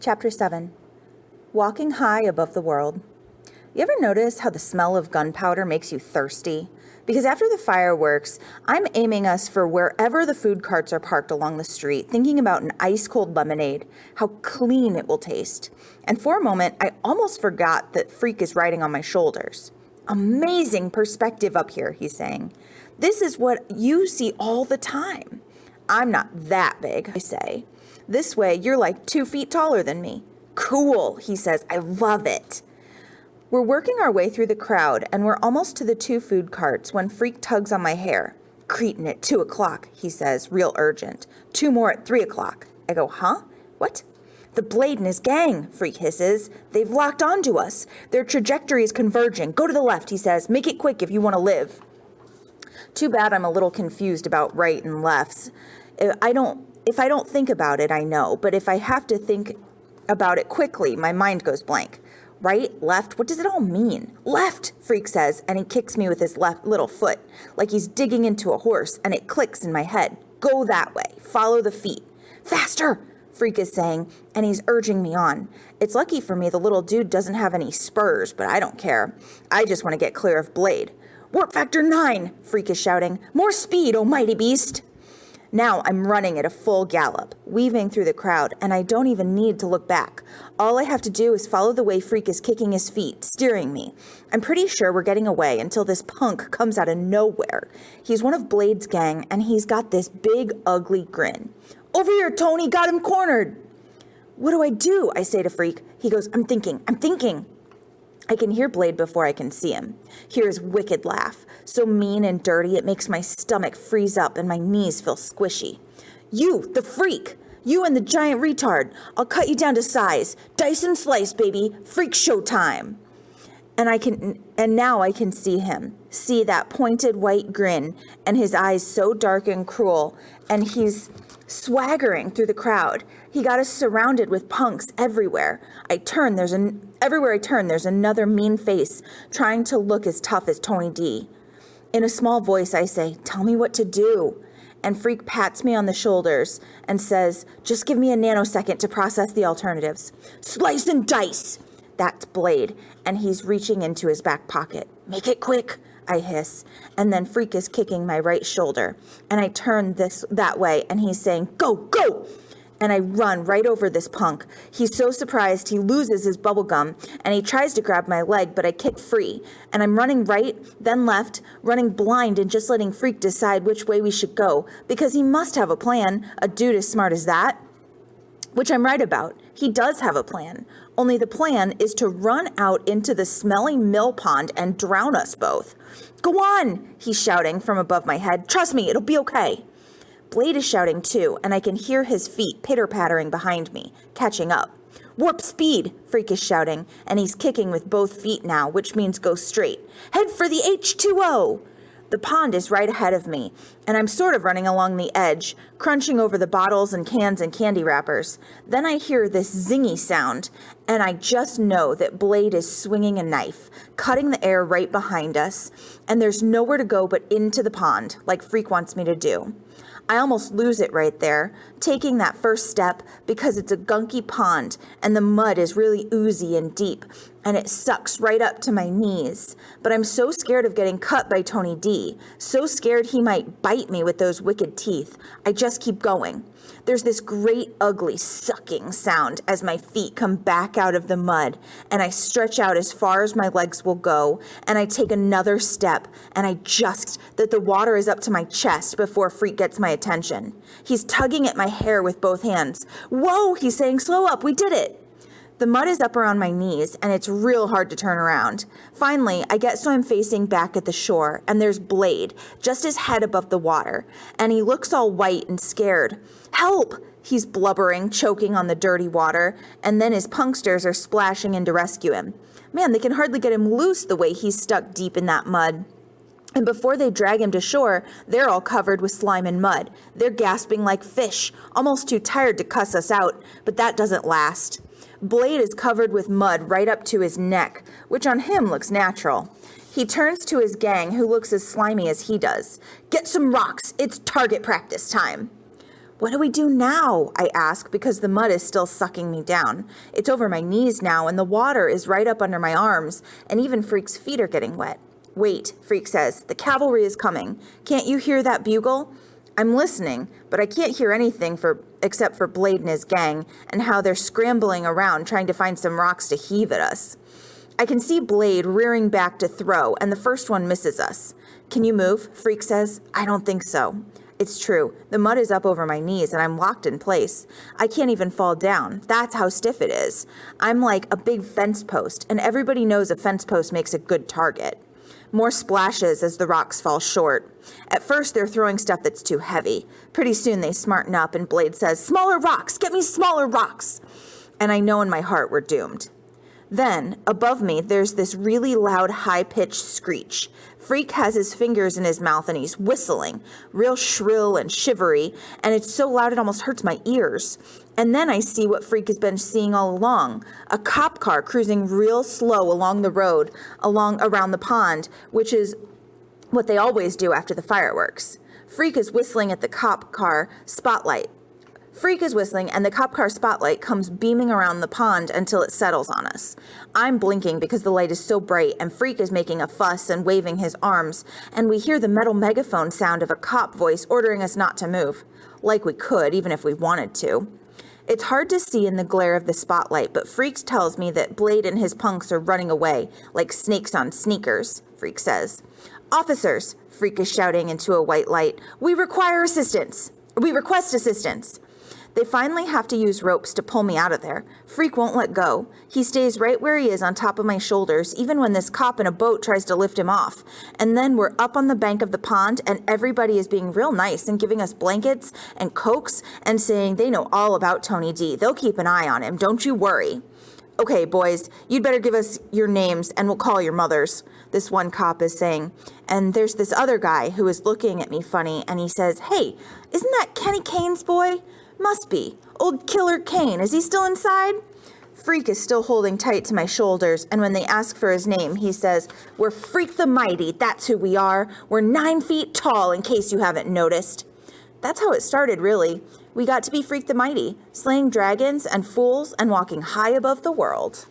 Chapter 7. Walking high above the world. You ever notice how the smell of gunpowder makes you thirsty? Because after the fireworks, I'm aiming us for wherever the food carts are parked along the street, thinking about an ice-cold lemonade, how clean it will taste. And for a moment, I almost forgot that Freak is riding on my shoulders. Amazing perspective up here, he's saying. This is what you see all the time. I'm not that big, I say. This way, you're like 2 feet taller than me. Cool, he says. I love it. We're working our way through the crowd, and we're almost to the 2 food carts when Freak tugs on my hair. Cretin at 2 o'clock, he says, real urgent. 2 more at 3 o'clock. I go, huh? What? The Blade and his gang, Freak hisses. They've locked onto us. Their trajectory is converging. Go to the left, he says. Make it quick if you want to live. Too bad I'm a little confused about right and lefts. If I don't think about it, I know. But if I have to think about it quickly, my mind goes blank. Right, left, what does it all mean? Left, Freak says, and he kicks me with his left little foot, like he's digging into a horse, and it clicks in my head. Go that way. Follow the feet. Faster, Freak is saying, and he's urging me on. It's lucky for me the little dude doesn't have any spurs, but I don't care. I just want to get clear of Blade. Warp factor 9, Freak is shouting. More speed, oh mighty beast. Now I'm running at a full gallop, weaving through the crowd, and I don't even need to look back. All I have to do is follow the way Freak is kicking his feet, steering me. I'm pretty sure we're getting away until this punk comes out of nowhere. He's one of Blade's gang, and he's got this big, ugly grin. Over here, Tony, got him cornered. What do? I say to Freak. He goes, I'm thinking. I can hear Blade before I can see him. Hear his wicked laugh. So mean and dirty, it makes my stomach freeze up and my knees feel squishy. You, the Freak! You and the giant retard! I'll cut you down to size. Dice and slice, baby! Freak show time! And now I can see him. See that pointed white grin and his eyes so dark and cruel. And he's swaggering through the crowd. He got us surrounded with punks everywhere. Everywhere I turn, there's another mean face trying to look as tough as Tony D. In a small voice, I say, tell me what to do. And Freak pats me on the shoulders and says, just give me a nanosecond to process the alternatives. Slice and dice! That's Blade, and he's reaching into his back pocket. Make it quick, I hiss. And then Freak is kicking my right shoulder. And I turn that way, and he's saying, go, go! And I run right over this punk. He's so surprised he loses his bubble gum, and he tries to grab my leg, but I kick free. And I'm running right, then left, running blind and just letting Freak decide which way we should go, because he must have a plan, a dude as smart as that. Which I'm right about. He does have a plan. Only the plan is to run out into the smelly mill pond and drown us both. Go on, he's shouting from above my head. Trust me, it'll be okay. Blade is shouting too, and I can hear his feet pitter-pattering behind me, catching up. Warp speed, Freak is shouting, and he's kicking with both feet now, which means go straight. Head for the H2O! The pond is right ahead of me, and I'm sort of running along the edge, crunching over the bottles and cans and candy wrappers. Then I hear this zingy sound, and I just know that Blade is swinging a knife, cutting the air right behind us, and there's nowhere to go but into the pond, like Freak wants me to do. I almost lose it right there, taking that first step because it's a gunky pond and the mud is really oozy and deep and it sucks right up to my knees. But I'm so scared of getting cut by Tony D, so scared he might bite me with those wicked teeth. I just keep going. There's this great ugly sucking sound as my feet come back out of the mud and I stretch out as far as my legs will go and I take another step and that the water is up to my chest before Freak gets my attention. He's tugging at my hair with both hands. Whoa, he's saying, slow up, we did it. The mud is up around my knees, and it's real hard to turn around. Finally, I get so I'm facing back at the shore, and there's Blade, just his head above the water, and he looks all white and scared. Help! He's blubbering, choking on the dirty water, and then his punksters are splashing in to rescue him. Man, they can hardly get him loose the way he's stuck deep in that mud. And before they drag him to shore, they're all covered with slime and mud. They're gasping like fish, almost too tired to cuss us out, but that doesn't last. Blade is covered with mud right up to his neck, which on him looks natural. He turns to his gang, who looks as slimy as he does. Get some rocks. It's target practice time. What do we do now? I ask because the mud is still sucking me down. It's over my knees now, and the water is right up under my arms, and even Freak's feet are getting wet. Wait, Freak says, the cavalry is coming. Can't you hear that bugle? I'm listening, but I can't hear anything except for Blade and his gang, and how they're scrambling around trying to find some rocks to heave at us. I can see Blade rearing back to throw, and the first one misses us. Can you move? Freak says. I don't think so. It's true. The mud is up over my knees and I'm locked in place. I can't even fall down. That's how stiff it is. I'm like a big fence post, and everybody knows a fence post makes a good target. More splashes as the rocks fall short. At first, they're throwing stuff that's too heavy. Pretty soon, they smarten up and Blade says, smaller rocks! Get me smaller rocks! And I know in my heart we're doomed. Then, above me, there's this really loud, high-pitched screech. Freak has his fingers in his mouth and he's whistling, real shrill and shivery, and it's so loud it almost hurts my ears. And then I see what Freak has been seeing all along, a cop car cruising real slow along the road, around the pond, which is what they always do after the fireworks. Freak is whistling at the cop car spotlight. Freak is whistling, and the cop car spotlight comes beaming around the pond until it settles on us. I'm blinking because the light is so bright, and Freak is making a fuss and waving his arms, and we hear the metal megaphone sound of a cop voice ordering us not to move. Like we could, even if we wanted to. It's hard to see in the glare of the spotlight, but Freak tells me that Blade and his punks are running away, like snakes on sneakers, Freak says. Officers, Freak is shouting into a white light, we request assistance. They finally have to use ropes to pull me out of there. Freak won't let go. He stays right where he is on top of my shoulders, even when this cop in a boat tries to lift him off. And then we're up on the bank of the pond, and everybody is being real nice and giving us blankets and Cokes and saying they know all about Tony D. They'll keep an eye on him, don't you worry. Okay, boys, you'd better give us your names and we'll call your mothers, this one cop is saying. And there's this other guy who is looking at me funny, and he says, hey, isn't that Kenny Kane's boy? Must be. Old Killer Kane. Is he still inside? Freak is still holding tight to my shoulders, and when they ask for his name, he says, we're Freak the Mighty. That's who we are. We're 9 feet tall, in case you haven't noticed. That's how it started, really. We got to be Freak the Mighty, slaying dragons and fools and walking high above the world.